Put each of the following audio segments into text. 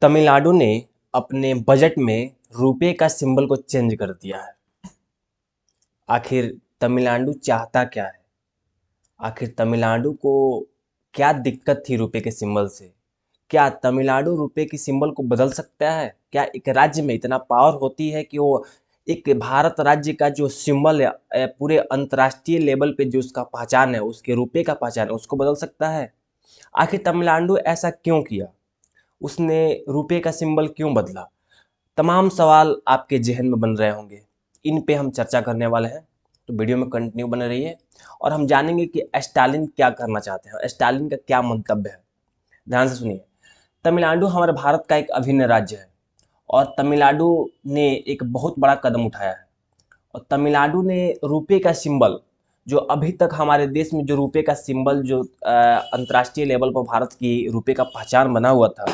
तमिलनाडु ने अपने बजट में रुपए का सिंबल को चेंज कर दिया है। आखिर तमिलनाडु चाहता क्या है? आखिर तमिलनाडु को क्या दिक्कत थी रुपए के सिंबल से? क्या तमिलनाडु रुपए की सिंबल को बदल सकता है? क्या एक राज्य में इतना पावर होती है कि वो एक भारत राज्य का जो सिंबल है, पूरे अंतर्राष्ट्रीय लेवल पे जो उसका पहचान है, उसके रुपए का पहचान है, उसको बदल सकता है? आखिर तमिलनाडु ऐसा क्यों किया? उसने रुपए का सिंबल क्यों बदला? तमाम सवाल आपके ज़हन में बन रहे होंगे। इन पे हम चर्चा करने वाले हैं, तो वीडियो में कंटिन्यू बने रहिए और हम जानेंगे कि स्टालिन क्या करना चाहते हैं, स्टालिन का क्या मंतव्य है। ध्यान से सुनिए। तमिलनाडु हमारे भारत का एक अभिन्न राज्य है और तमिलनाडु ने एक बहुत बड़ा कदम उठाया है। और तमिलनाडु ने रुपए का सिंबल, जो अभी तक हमारे देश में जो रुपए का सिंबल जो अंतर्राष्ट्रीय लेवल पर भारत की रुपए का पहचान बना हुआ था,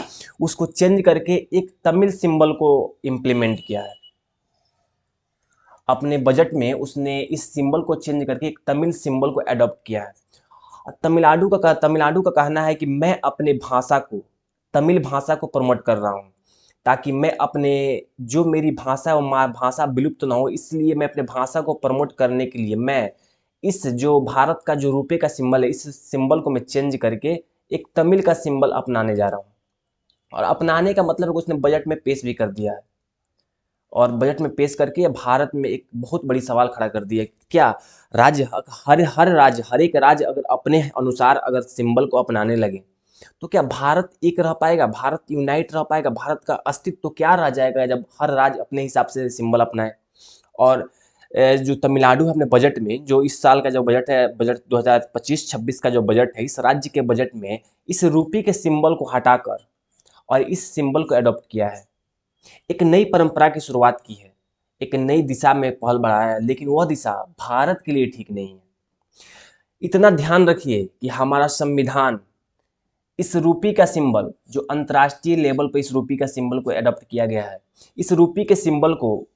उसको चेंज करके एक तमिल सिंबल को इम्प्लीमेंट किया है। अपने बजट में उसने इस सिंबल को चेंज करके एक तमिल सिंबल को अडॉप्ट किया है। तमिलनाडु का कहना है कि मैं अपने भाषा को, तमिल भाषा को प्रमोट कर रहा हूँ, ताकि मैं अपने जो मेरी भाषा है वो भाषा विलुप्त ना हो, इसलिए मैं अपने भाषा को प्रमोट करने के लिए मैं इस जो भारत का जो रुपए का सिंबल है, इस सिंबल को मैं चेंज करके एक तमिल का सिंबल अपनाने जा रहा हूँ। और अपनाने का मतलब है कि उसने बजट में पेश भी कर दिया है। और बजट में पेश करके ये भारत में एक बहुत बड़ी सवाल खड़ा कर दिया है। क्या राज्य, हर राज्य, हर एक राज्य अगर अपने अनुसार अगर सिंबल को अपनाने लगे, तो क्या भारत एक रह पाएगा? भारत यूनाइट रह पाएगा? भारत का अस्तित्व तो क्या रह जाएगा जब हर राज्य अपने हिसाब से सिंबल अपनाए? और जो तमिलनाडु है अपने बजट में, जो इस साल का जो बजट है, बजट 2025-26 का जो बजट है, इस राज्य के बजट में इस रूपी के सिंबल को हटाकर और इस सिंबल को अडॉप्ट किया है। एक नई परंपरा की शुरुआत की है, एक नई दिशा में पहल बढ़ाया है, लेकिन वह दिशा भारत के लिए ठीक नहीं है। इतना ध्यान रखिए कि हमारा संविधान इस रूपी का सिंबल, जो अंतर्राष्ट्रीय लेवल पर इस रूपी का सिंबल को अडॉप्ट किया गया है, इस रूपी के सिंबल को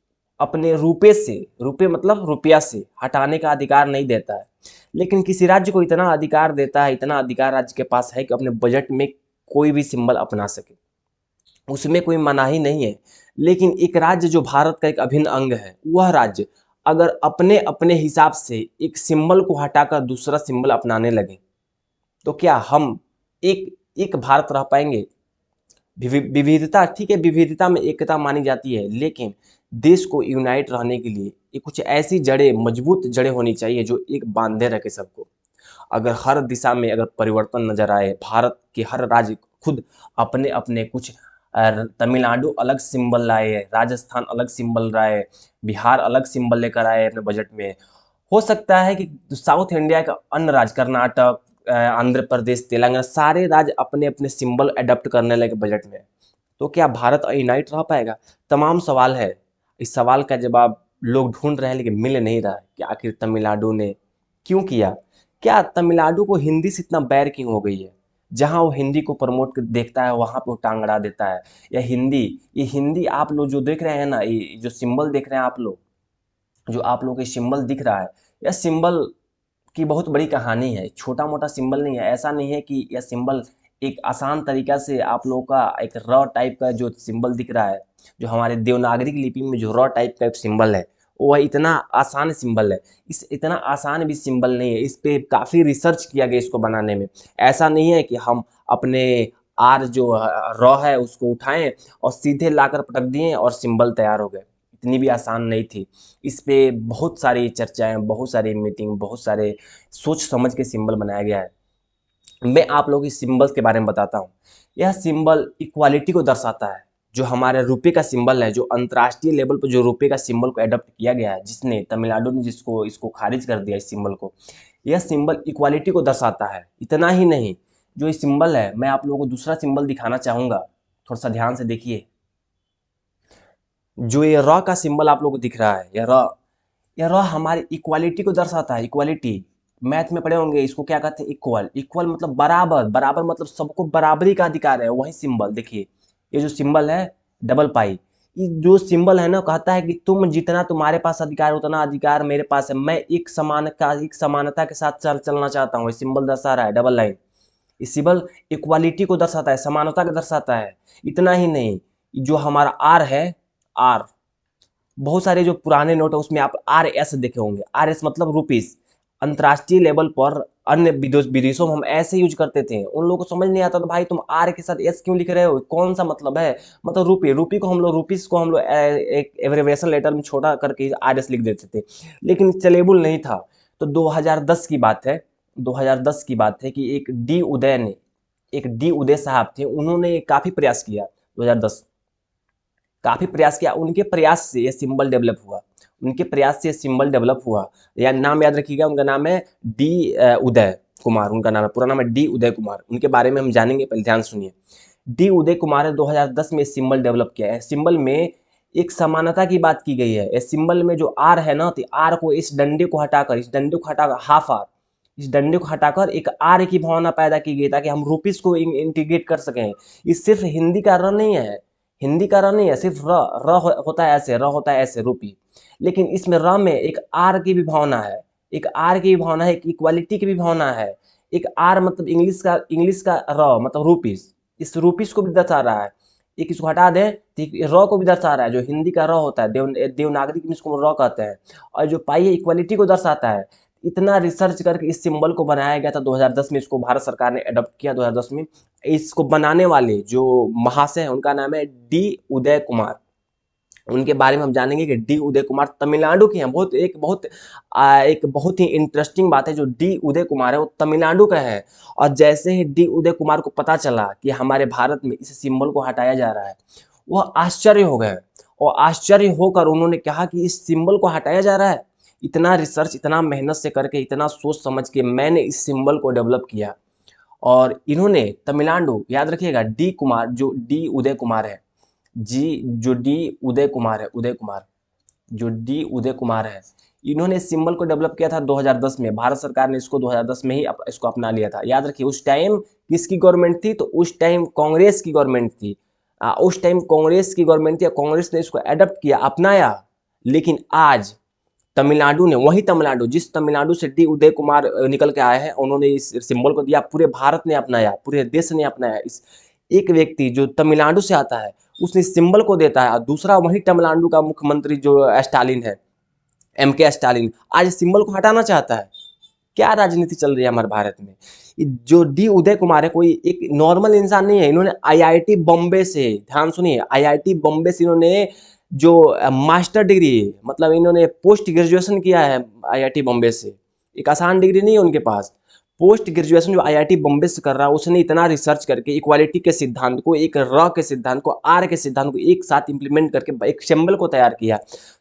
अपने रुपए से, रुपए मतलब रुपया से हटाने का अधिकार नहीं देता है। लेकिन किसी राज्य को इतना अधिकार देता है, इतना अधिकार राज्य के पास है कि अपने बजट में कोई भी सिंबल अपना सके, उसमें कोई मनाही नहीं है। लेकिन एक राज्य जो भारत का एक अभिन्न अंग है, वह राज्य अगर अपने अपने हिसाब से एक सिंबल को हटाकर दूसरा सिंबल अपनाने लगे, तो क्या हम एक एक भारत रह पाएंगे? विविधता, ठीक है, विविधता में एकता मानी जाती है, लेकिन देश को यूनाइट रहने के लिए ये कुछ ऐसी जड़ें, मजबूत जड़ें होनी चाहिए जो एक बांधे रखे सबको। अगर हर दिशा में अगर परिवर्तन नजर आए, भारत के हर राज्य खुद अपने अपने कुछ तमिलनाडु अलग सिंबल लाए, राजस्थान अलग सिंबल लाए, बिहार अलग सिंबल लेकर आए अपने बजट में, हो सकता है कि साउथ इंडिया का अन्य राज्य, कर्नाटक, आंध्र प्रदेश, तेलंगाना, सारे राज्य अपने अपने सिंबल अडॉप्ट करने लगे बजट में, तो क्या भारत यूनाइट रह पाएगा? तमाम सवाल है। इस सवाल का जवाब लोग ढूंढ रहे हैं लेकिन मिल नहीं रहा है कि आखिर तमिलनाडु ने क्यों किया। क्या तमिलनाडु को हिंदी से इतना बैर क्यों हो गई है? जहाँ वो हिंदी को प्रमोट देखता है वहाँ पे वो टांग अड़ा देता है। या हिंदी, ये हिंदी आप लोग जो देख रहे हैं ना, ये जो सिंबल देख रहे हैं आप लोग, जो आप लोग के सिंबल दिख रहा है, यह सिंबल की बहुत बड़ी कहानी है, छोटा मोटा सिंबल नहीं है। ऐसा नहीं है कि यह सिंबल एक आसान तरीका से आप लोगों का एक रॉ टाइप का जो सिंबल दिख रहा है, जो हमारे देवनागरी लिपि में जो रॉ टाइप का एक सिंबल है, वह इतना आसान सिंबल है। इस इतना आसान भी सिंबल नहीं है, इस पे काफ़ी रिसर्च किया गया इसको बनाने में। ऐसा नहीं है कि हम अपने आर जो रॉ है उसको उठाएं और सीधे लाकर पटक दिए और सिंबल तैयार हो गए। इतनी भी आसान नहीं थी। इस पे बहुत सारी चर्चाएं, बहुत सारी मीटिंग, बहुत सारे सोच समझ के सिंबल बनाया गया है। मैं आप लोगों की सिंबल्स के बारे में बताता हूँ। यह सिंबल इक्वालिटी को दर्शाता है। जो हमारे रुपए का सिंबल है, जो अंतर्राष्ट्रीय लेवल पर जो रुपए का सिंबल को अडॉप्ट किया गया है, जिसने तमिलनाडु ने जिसको इसको खारिज कर दिया इस सिंबल को, यह सिंबल इक्वालिटी को दर्शाता है। इतना ही नहीं, जो ये सिंबल है, मैं आप लोगों को दूसरा सिंबल दिखाना चाहूँगा, थोड़ा सा ध्यान से देखिए। जो ये रॉ का सिंबल आप लोगों को दिख रहा है, यह रॉ हमारी इक्वालिटी को दर्शाता है। इक्वालिटी मैथ में पढ़े होंगे, इसको क्या कहते हैं? इक्वल। इक्वल मतलब बराबर, बराबर मतलब सबको बराबरी का अधिकार है। वही सिंबल देखिए, ये जो सिंबल है डबल पाई, ये जो सिंबल है ना, कहता है कि तुम जितना तुम्हारे पास अधिकार उतना अधिकार मेरे पास है। मैं एक समानता के साथ चलना चाहता हूँ। ये सिंबल दर्शा रहा है डबल लाइन। ये सिंबल इक्वालिटी को दर्शाता है, समानता को दर्शाता है। इतना ही नहीं, जो हमारा आर है, आर, बहुत सारे जो पुराने नोट है उसमें आप आर एस देखे होंगे। आर एस मतलब रुपीस। अंतर्राष्ट्रीय लेवल पर अन्य विदेशों में हम ऐसे यूज करते थे, उन लोगों को समझ नहीं आता तो भाई तुम आर के साथ एस क्यों लिख रहे हो, कौन सा मतलब है, मतलब रुपये, रुपये को हम लोग, रुपीस को हम लोग एक एब्रिविएशन लेटर में छोटा करके आर एस लिख देते थे, लेकिन चलेबुल नहीं था। तो 2010 की बात है, 2010 की बात है कि एक डी उदय साहब थे, उन्होंने काफी प्रयास किया 2010, काफी प्रयास किया, उनके प्रयास से ये सिंबल डेवलप हुआ, उनके प्रयास से सिंबल डेवलप हुआ। या नाम याद रखिएगा, उनका नाम है डी उदय कुमार, उनका नाम है, पूरा नाम है डी उदय कुमार। उनके बारे में हम जानेंगे, पहले ध्यान सुनिए। डी उदय कुमार ने 2010 में सिंबल डेवलप किया है। सिंबल में एक समानता की बात की गई है। इस सिंबल में जो आर है ना, तो आर को, इस डंडे को हटाकर, इस डंडे को हटाकर, हाफ आर, इस डंडे को हटाकर एक आर की भावना पैदा की गई, ताकि हम रुपीस को इंटीग्रेट कर सकें। ये सिर्फ हिंदी का र नहीं है, हिंदी का र नहीं है, सिर्फ होता है ऐसे, र होता है ऐसे, रूपी। लेकिन इसमें र में एक आर की भी भावना है, एक आर की भी भावना है, एक इक्वालिटी की भी भावना है। एक आर मतलब इंग्लिश का र मतलब रूपीस, इस रूपीस को भी दर्शा रहा है। एक इसको हटा दें तो र को भी दर्शा रहा है, जो हिंदी का र होता है, देवनागरी में इसको र कहते हैं। और जो पाई है, इक्वालिटी को दर्शाता है। इतना रिसर्च करके इस सिंबल को बनाया गया था 2010 में, इसको भारत सरकार ने अडॉप्ट किया 2010 में। इसको बनाने वाले जो महाशय हैं, उनका नाम है डी उदय कुमार। उनके बारे में हम जानेंगे कि डी उदय कुमार तमिलनाडु के हैं। एक बहुत ही इंटरेस्टिंग बात है, जो डी उदय कुमार है वो तमिलनाडु का है। और जैसे ही डी उदय कुमार को पता चला कि हमारे भारत में इस सिंबल को हटाया जा रहा है, वह आश्चर्य हो गए। और आश्चर्य होकर उन्होंने कहा कि इस सिंबल को हटाया जा रहा है। इतना रिसर्च, इतना मेहनत से करके, इतना सोच समझ के मैंने इस सिंबल को डेवलप किया। और इन्होंने तमिलनाडु, याद रखिएगा, डी कुमार, जो डी उदय कुमार है, जो डी उदय कुमार है, उदय कुमार, जो डी उदय कुमार है, इन्होंने सिंबल को डेवलप किया था 2010 में। भारत सरकार ने इसको 2010 में ही इसको अपना लिया था। याद रखिए, उस टाइम किसकी गवर्नमेंट थी, तो उस टाइम कांग्रेस की गवर्नमेंट थी। उस टाइम कांग्रेस की गवर्नमेंट थी, कांग्रेस ने इसको एडप्ट किया, अपनाया। लेकिन आज तमिलनाडु ने, वही तमिलनाडु, जिस तमिलनाडु से डी उदय कुमार निकल के आए हैं, उन्होंने इस सिंबल को दिया, पूरे भारत ने अपनाया, पूरे देश ने अपनाया। इस एक व्यक्ति जो तमिलनाडु से आता है, उसने सिंबल को देता है, और दूसरा वही तमिलनाडु का मुख्यमंत्री जो स्टालिन है, MK स्टालिन, आज सिंबल को हटाना चाहता है। क्या राजनीति चल रही है हमारे भारत में। जो डी उदय कुमार है, कोई एक नॉर्मल इंसान नहीं है। इन्होंने IIT बॉम्बे से, ध्यान सुनिए, IIT बॉम्बे से इन्होंने जो मास्टर डिग्री, मतलब इन्होंने पोस्ट ग्रेजुएशन किया है IIT बॉम्बे से। एक आसान डिग्री नहीं है उनके पास। पोस्ट ग्रेजुएशन जो IIT बॉम्बे से कर रहा है, उसने इतना रिसर्च करके इक्वालिटी के सिद्धांत को, एक र के सिद्धांत को, आर के सिद्धांत को एक साथ इंप्लीमेंट करके एक सिंबल को तैयार किया,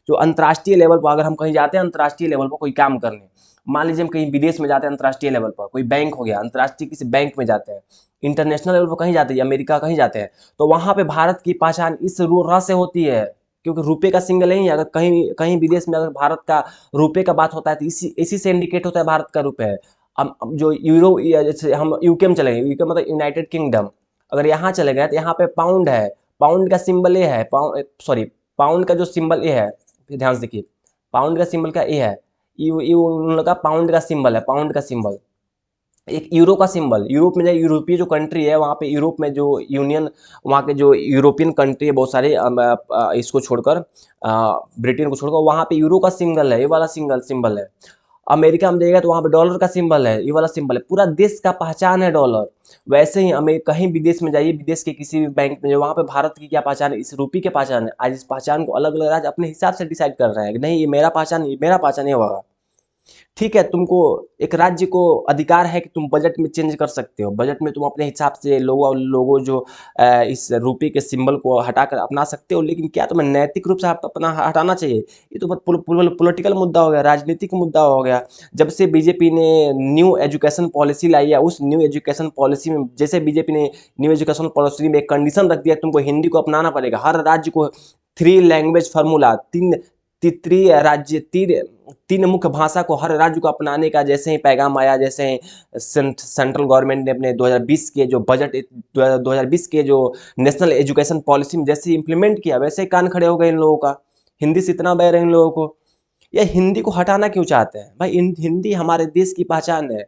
जो अंतर्राष्ट्रीय लेवल पर, अगर हम कहीं जाते हैं अंतर्राष्ट्रीय लेवल पर कोई काम करने, मान लीजिए हम कहीं विदेश में जाते हैं अंतर्राष्ट्रीय लेवल पर, कोई बैंक हो गया, अंतर्राष्ट्रीय किसी बैंक में जाते हैं, इंटरनेशनल लेवल पर कहीं जाते हैं, अमेरिका कहीं जाते हैं, तो वहाँ पे भारत की पहचान इस र से होती है, क्योंकि रुपये का सिंगल नहीं है। अगर कहीं कहीं विदेश में अगर भारत का रुपये का बात होता है, तो इसी से इंडिकेट होता है भारत का रुपये। अब जो यूरो, जैसे हम यूके में चले गए, यूके मतलब यूनाइटेड किंगडम, अगर यहाँ चले गए तो यहाँ पे पाउंड है, पाउंड का सिंबल ए है, पाउंड का जो सिंबल ए है, ध्यान से देखिए, पाउंड का सिंबल का ए है, उन लोग का पाउंड का सिंबल है, पाउंड का सिंबल। एक यूरो का सिंबल, यूरोप में, यूरोपीय जो कंट्री है, वहाँ पे यूरोप में जो यूनियन, वहाँ के जो यूरोपियन कंट्री है बहुत सारे, इसको छोड़कर, ब्रिटेन को छोड़कर, वहाँ पे यूरो का सिंबल है, ये वाला सिंबल है। अमेरिका में जाइएगा तो वहाँ पे डॉलर का सिंबल है, ये वाला सिंबल है। पूरा देश का पहचान है डॉलर। वैसे ही हमें कहीं विदेश में जाइए, विदेश के किसी भी बैंक में, वहाँ पे भारत की क्या पहचान है, इस रुपये की पहचान है। आज इस पहचान को अलग अलग राज्य अपने हिसाब से डिसाइड कर रहे हैं कि नहीं, ये मेरा पहचान, ये मेरा पहचान, ये होगा। ठीक है, तुमको एक राज्य को अधिकार है कि तुम बजट में चेंज कर सकते हो, बजट में तुम अपने हिसाब से लोगों जो इस रुपये के सिंबल को हटाकर अपना सकते हो, लेकिन क्या तुम्हें नैतिक रूप से अपना हटाना चाहिए? ये तो पॉलिटिकल मुद्दा हो गया, राजनीतिक मुद्दा हो गया। जब से बीजेपी ने न्यू एजुकेशन पॉलिसी लाई है, उस न्यू एजुकेशन पॉलिसी में, जैसे बीजेपी ने न्यू एजुकेशन पॉलिसी में एक कंडीशन रख दिया, तुमको हिंदी को अपनाना पड़ेगा, हर राज्य को 3 लैंग्वेज फार्मूला, तीन मुख्य भाषा को हर राज्य को अपनाने का जैसे ही पैगाम आया, जैसे ही सेंट्रल गवर्नमेंट ने अपने 2020 के जो बजट, 2020 के जो नेशनल एजुकेशन पॉलिसी में जैसे इम्प्लीमेंट किया, वैसे ही कान खड़े हो गए इन लोगों का। हिंदी से इतना बैर है इन लोगों को। ये हिंदी को हटाना क्यों चाहते हैं भाई? हिंदी हमारे देश की पहचान है।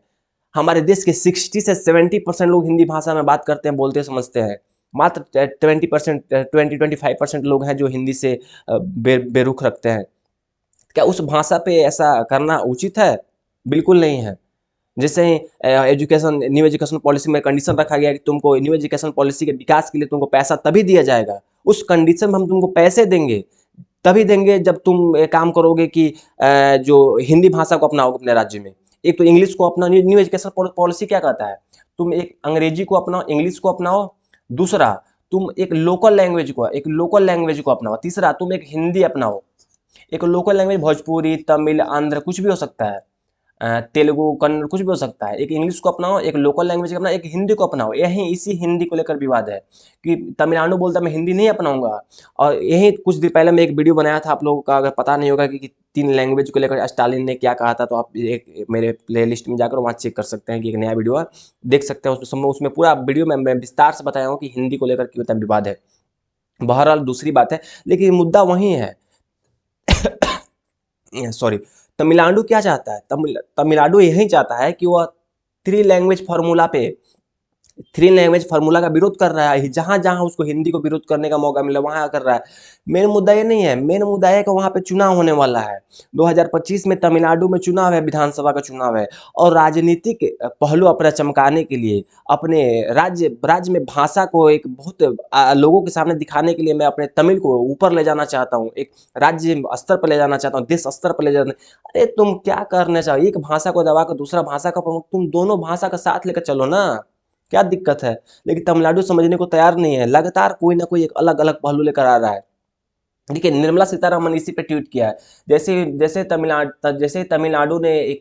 हमारे देश के 60 से 70% लोग हिंदी भाषा में बात करते हैं, बोलते हैं, समझते हैं। मात्र 20% लोग हैं जो हिंदी से बेरुख रखते हैं। क्या उस भाषा पे ऐसा करना उचित है? बिल्कुल नहीं है। जैसे ही न्यू एजुकेशन पॉलिसी में कंडीशन रखा गया कि तुमको न्यू एजुकेशन पॉलिसी के विकास के लिए तुमको पैसा तभी दिया जाएगा, उस कंडीशन में हम तुमको पैसे देंगे, तभी देंगे जब तुम एक काम करोगे कि जो हिंदी भाषा को अपनाओगे अपने राज्य में। एक तो इंग्लिश को अपनाओ, न्यू एजुकेशन पॉलिसी क्या कहता है? तुम एक अंग्रेजी को अपनाओ, इंग्लिश को अपनाओ। दूसरा, तुम एक लोकल लैंग्वेज को अपनाओ। तीसरा, तुम एक हिंदी अपनाओ। एक लोकल लैंग्वेज भोजपुरी, तमिल, आंध्र कुछ भी हो सकता है, तेलुगु, कन्नड़ कुछ भी हो सकता है। एक इंग्लिश को अपनाओ, एक लोकल लैंग्वेज को अपनाओ, एक हिंदी को अपनाओ। यही इसी हिंदी को लेकर विवाद है कि तमिलनाडु बोलता है मैं हिंदी नहीं अपनाऊंगा। और यही कुछ दिन पहले मैं एक वीडियो बनाया था, आप लोगों का अगर पता नहीं होगा कि 3 लैंग्वेज को लेकर स्टालिन ने क्या कहा था, तो आप एक मेरे प्लेलिस्ट में जाकर वहाँ चेक कर सकते हैं कि एक नया वीडियो है, देख सकते हैं। उसमें पूरा वीडियो में मैं विस्तार से बताया हूँ कि हिंदी को लेकर क्यों विवाद है। बहरहाल दूसरी बात है, लेकिन मुद्दा वही है। सॉरी, तमिलनाडु क्या चाहता है? तमिलनाडु यही चाहता है कि वह थ्री लैंग्वेज फार्मूला पे थ्री लैंग्वेज फार्मूला का विरोध कर रहा है। जहां जहां उसको हिंदी को विरोध करने का मौका मिला वहां कर रहा है। मेन मुद्दा ये नहीं है, मेन मुद्दा है कि वहां पे चुनाव होने वाला है। 2025 में तमिलनाडु में चुनाव है, विधानसभा का चुनाव है। और राजनीतिक पहलू अपना चमकाने के लिए, अपने राज्य में भाषा को एक बहुत लोगों के सामने दिखाने के लिए, मैं अपने तमिल को ऊपर ले जाना चाहता हूँ, एक राज्य स्तर पर ले जाना चाहता हूँ, देश स्तर पर ले जाना। अरे तुम क्या करने चाहो? एक भाषा को दबा कर दूसरा भाषा का प्रमुख, तुम दोनों भाषा का साथ लेकर चलो ना, क्या दिक्कत है? लेकिन तमिलनाडु समझने को तैयार नहीं है, लगातार कोई ना कोई एक अलग अलग पहलू लेकर आ रहा है। देखिए, निर्मला सीतारमन इसी पे ट्वीट किया है। जैसे तमिलनाडु ने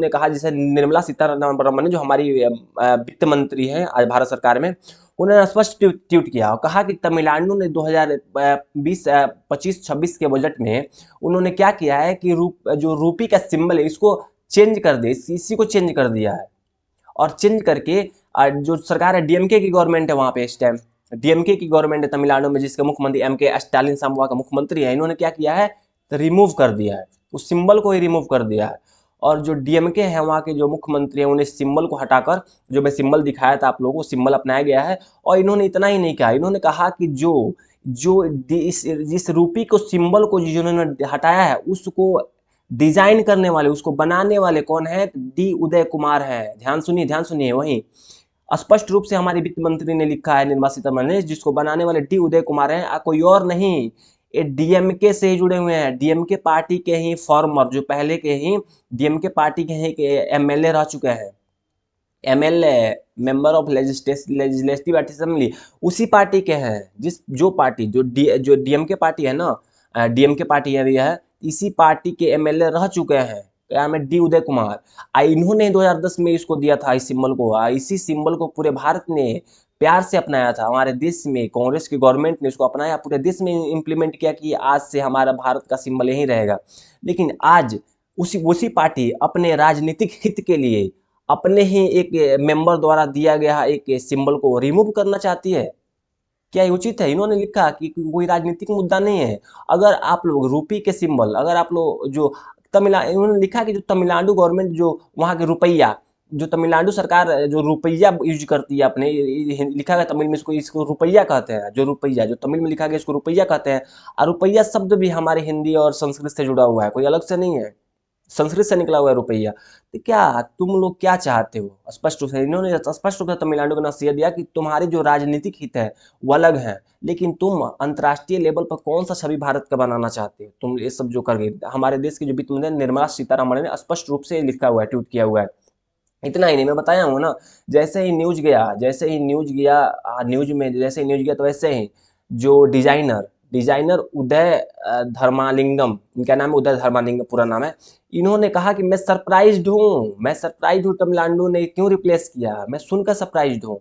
कहा, जैसे निर्मला सीतारमन ने, जो हमारी वित्त मंत्री हैं आज भारत सरकार में, उन्होंने स्पष्ट ट्वीट किया और कहा कि तमिलनाडु ने 2020 25-26 के बजट में उन्होंने क्या किया है कि जो रूपी का सिंबल है इसको चेंज कर दे, इसी को चेंज कर दिया है। और चेंज करके जो सरकार है, डीएमके की गवर्नमेंट है वहाँ पे इस टाइम, डीएमके की गवर्नमेंट है तमिलनाडु में, जिसके मुख्यमंत्री एमके स्टालिन साहब वहाँ का मुख्यमंत्री है। इन्होंने क्या किया है, तो रिमूव कर दिया है, उस सिंबल को ही रिमूव कर दिया है। और जो डीएमके है वहाँ के जो मुख्यमंत्री हैं, उन्हें सिंबल को हटाकर, जो मैं सिंबल दिखाया था आप लोगों को, सिंबल अपनाया गया है। और इन्होंने इतना ही नहीं कहा, इन्होंने कहा कि जो जो जिस रूपी को सिंबल को जिन्होंने हटाया है, उसको डिजाइन करने वाले, उसको बनाने वाले कौन है? डी उदय कुमार है। ध्यान सुनिए, वही स्पष्ट रूप से हमारी वित्त मंत्री ने लिखा है, निर्मला सीतारमण ने, जिसको बनाने वाले डी उदय कुमार है, कोई और नहीं। ये डीएमके से ही जुड़े हुए हैं, डीएमके पार्टी के ही फॉर्मर, जो पहले के ही डीएमके पार्टी के ही एमएलए रह चुके हैं, MLA, member of legislative assembly, उसी पार्टी के हैं। जो पार्टी जो डीएमके पार्टी है ना, डीएमके पार्टी है, इसी पार्टी के एमएलए रह चुके हैं। क्या में डी उदय कुमार, इन्होंने 2010 में इसको दिया था, इस सिंबल को। इसी सिंबल को पूरे भारत ने प्यार से अपनाया था। हमारे देश में कांग्रेस की गवर्नमेंट ने इसको अपनाया, पूरे देश में इम्प्लीमेंट किया कि आज से हमारा भारत का सिंबल यही रहेगा। लेकिन आज उसी पार्टी अपने राजनीतिक हित के लिए अपने ही एक मेंबर द्वारा दिया गया एक सिंबल को रिमूव करना चाहती है। क्या ये उचित है? इन्होंने लिखा कि कोई राजनीतिक मुद्दा नहीं है। अगर आप लोग रूपी के सिंबल, अगर आप लोग जो इन्होंने लिखा कि जो तमिलनाडु गवर्नमेंट, जो वहाँ के रुपया, जो तमिलनाडु सरकार जो रुपया यूज करती है अपने, लिखा गया तमिल में, इसको रुपया कहते हैं। जो तमिल में लिखा गया इसको रुपया कहते हैं। और रुपया शब्द भी हमारे हिंदी और संस्कृत से जुड़ा हुआ है, कोई अलग से नहीं है, संस्कृत से निकला हुआ है रुपया। तो क्या तुम लोग क्या चाहते हो? स्पष्ट रूप से इन्होंने स्पष्ट रूप से तमिलनाडु को नसीहत दिया कि तुम्हारी जो राजनीतिक हित है वो अलग है, लेकिन तुम अंतर्राष्ट्रीय लेवल पर कौन सा छवि भारत का बनाना चाहते हो? तुम ये सब जो कर गए, हमारे देश की जो वित्त मंत्री निर्मला सीतारमण ने स्पष्ट रूप से लिखा हुआ है, ट्वीट किया हुआ है। इतना ही नहीं, मैं बताया हूँ ना, न्यूज में जैसे ही न्यूज गया, तो वैसे ही जो डिजाइनर उदय धर्मालिंगम, इनका नाम है उदय धर्मालिंगम, पूरा नाम है। इन्होंने कहा कि मैं सरप्राइज्ड हूँ तमिलनाडु ने क्यों रिप्लेस किया, मैं सुनकर सरप्राइज्ड हूँ।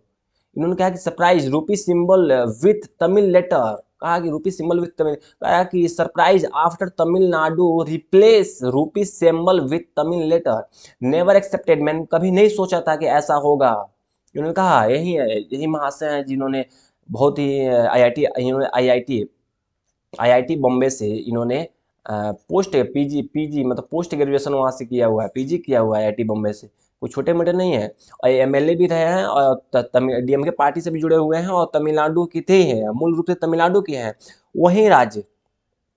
इन्होंने कहा कि सरप्राइज रूपी सिंबल विथ तमिल लेटर, कहा कि रूपी सिंबल विथ तमिल, कहा कि surprise after Tamil Nadu replace rupee symbol with Tamil letter, never accepted, मैंने कभी नहीं सोचा था कि ऐसा होगा। इन्होंने कहा यही महाशय हैं जिन्होंने बहुत ही आईआईटी बॉम्बे से इन्होंने पोस्ट पीजी मतलब पोस्ट ग्रेजुएशन वहाँ से किया हुआ है, पीजी किया हुआ है आईआईटी बॉम्बे से। कोई छोटे मोटे नहीं है। और एमएलए भी रहे हैं और डीएमके पार्टी से भी जुड़े हुए हैं और तमिलनाडु के थे हैं, मूल रूप से तमिलनाडु के हैं। वही राज्य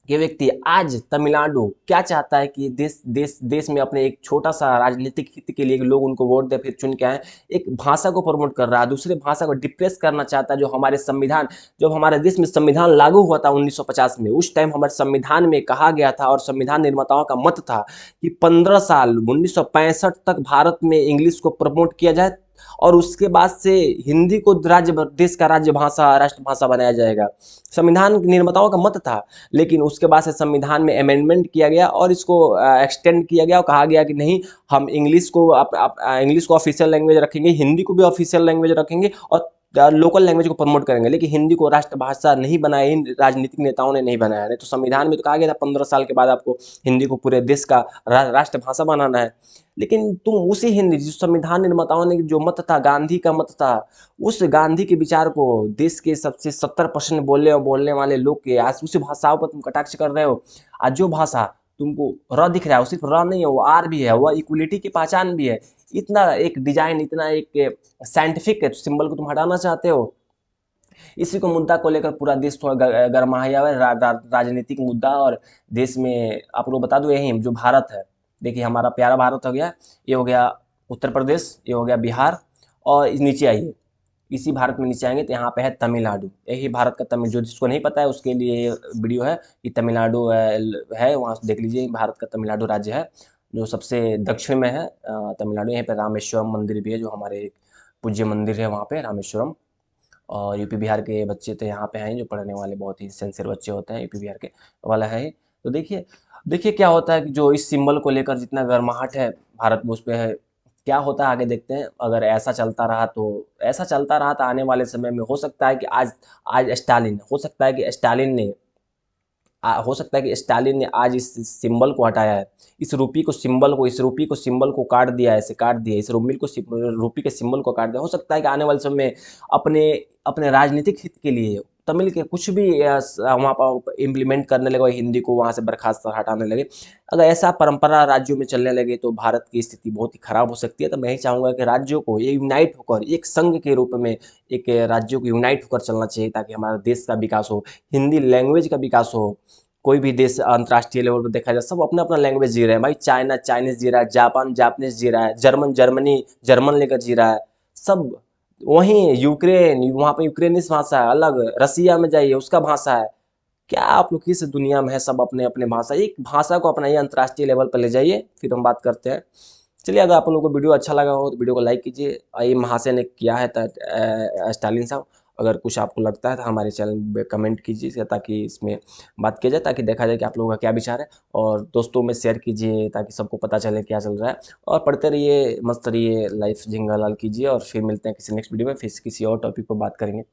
ये व्यक्ति आज तमिलनाडु क्या चाहता है कि देश में अपने एक छोटा सा राजनीतिक हित के लिए लोग उनको वोट दे फिर चुन के आए, एक भाषा को प्रमोट कर रहा है, दूसरे भाषा को डिप्रेस करना चाहता है। जो हमारे संविधान, जब हमारे देश में संविधान लागू हुआ था 1950 में, उस टाइम हमारे संविधान में कहा गया था और संविधान निर्माताओं का मत था कि 15 साल 1965 तक भारत में इंग्लिश को प्रमोट किया जाए और उसके बाद से हिंदी को देश का राज्य भाषा, राष्ट्रभाषा बनाया जाएगा। संविधान निर्माताओं का मत था। लेकिन उसके बाद से संविधान में अमेंडमेंट किया गया और इसको एक्सटेंड किया गया और कहा गया कि नहीं, हम इंग्लिश को इंग्लिश को ऑफिशियल लैंग्वेज रखेंगे, हिंदी को भी ऑफिशियल लैंग्वेज रखेंगे और लोकल लैंग्वेज को प्रमोट करेंगे, लेकिन हिंदी को राष्ट्रभाषा नहीं बनाया, इन राजनीतिक नेताओं ने नहीं बनाया। नहीं तो संविधान में तो कहा गया था 15 साल के बाद आपको हिंदी को पूरे देश का राष्ट्रभाषा बनाना है। लेकिन तुम उसी हिंदी, जिस संविधान निर्माताओं ने जो मत था, गांधी का मत था, उस गांधी के विचार को देश के सबसे 70% बोलने वाले लोग के आज उसी भाषाओं पर तुम कटाक्ष कर रहे हो। आज जो भाषा तुमको र दिख रहा है, वो सिर्फ र नहीं है, वो आर भी है, वह इक्वलिटी की पहचान भी है। इतना एक डिजाइन, इतना एक साइंटिफिक सिंबल को तुम हटाना चाहते हो। इसी को मुद्दा को लेकर पूरा देश थोड़ा गरमाया हुआ है, राजनीतिक मुद्दा। और देश में आप लोग बता दो, यही जो भारत है, देखिए हमारा प्यारा भारत हो गया, ये हो गया उत्तर प्रदेश, ये हो गया बिहार, और नीचे आइए, इसी भारत में नीचे आएंगे तो यहाँ पे है तमिलनाडु। यही भारत का तमिल, जो जिसको नहीं पता है उसके लिए ये वीडियो है कि तमिलनाडु है, वहाँ से देख लीजिए। भारत का तमिलनाडु राज्य है जो सबसे दक्षिण में है तमिलनाडु। यहाँ पे रामेश्वरम मंदिर भी है, जो हमारे एक पूज्य मंदिर है वहाँ पे रामेश्वरम। और यूपी बिहार के बच्चे तो यहाँ पे हैं जो पढ़ने वाले, बहुत ही सिंसियर बच्चे होते हैं, यूपी बिहार के वाला है ही। तो देखिए देखिए क्या होता है कि जो इस सिंबल को लेकर जितना गर्माहट है भारत में, उस पे है, क्या होता है आगे देखते हैं। अगर ऐसा चलता रहा तो, ऐसा चलता रहा तो आने वाले समय में हो सकता है कि आज स्टालिन, हो सकता है कि स्टालिन ने आज इस सिंबल को हटाया है, इस रूपी को सिंबल को, इस रूपी को सिंबल को काट दिया, ऐसे काट दिया, इस रूपी के सिंबल को काट दिया। हो सकता है कि आने वाले समय में अपने अपने राजनीतिक हित के लिए तमिल के कुछ भी वहाँ पर इम्प्लीमेंट करने लगे, हिंदी को वहाँ से बर्खास्त हटाने लगे। अगर ऐसा परंपरा राज्यों में चलने लगे तो भारत की स्थिति बहुत ही खराब हो सकती है। तो मैं ही चाहूँगा कि राज्यों को ये यूनाइट होकर एक संघ के रूप में, एक राज्यों को यूनाइट होकर चलना चाहिए, ताकि हमारा देश का विकास हो, हिंदी लैंग्वेज का विकास हो। कोई भी देश अंतर्राष्ट्रीय लेवल पर देखा जाए, सब अपना अपना लैंग्वेज जी रहे हैं भाई। चाइना चाइनीज जी रहा है, जापान जापानीज जी रहा है, जर्मनी जर्मन लेकर जी रहा है, सब। वहीं यूक्रेन, वहाँ पे यूक्रेनीज भाषा है अलग, रसिया में जाइए उसका भाषा है। क्या आप लोग किस दुनिया में है, सब अपने अपने भाषा, एक भाषा को अपनाइए, अंतर्राष्ट्रीय लेवल पर ले जाइए, फिर हम बात करते हैं। चलिए, अगर आप लोगों को वीडियो अच्छा लगा हो तो वीडियो को लाइक कीजिए। ये महाशय ने किया है स्टालिन साहब, अगर कुछ आपको लगता है तो हमारे चैनल पे कमेंट कीजिए, ताकि इसमें बात किया जाए, ताकि देखा जाए कि आप लोगों का क्या विचार है। और दोस्तों में शेयर कीजिए ताकि सबको पता चले क्या चल रहा है। और पढ़ते रहिए, मस्त रहिए, लाइफ झिंगालाल कीजिए। और फिर मिलते हैं किसी नेक्स्ट वीडियो में, फिर किसी और टॉपिक पर बात करेंगे।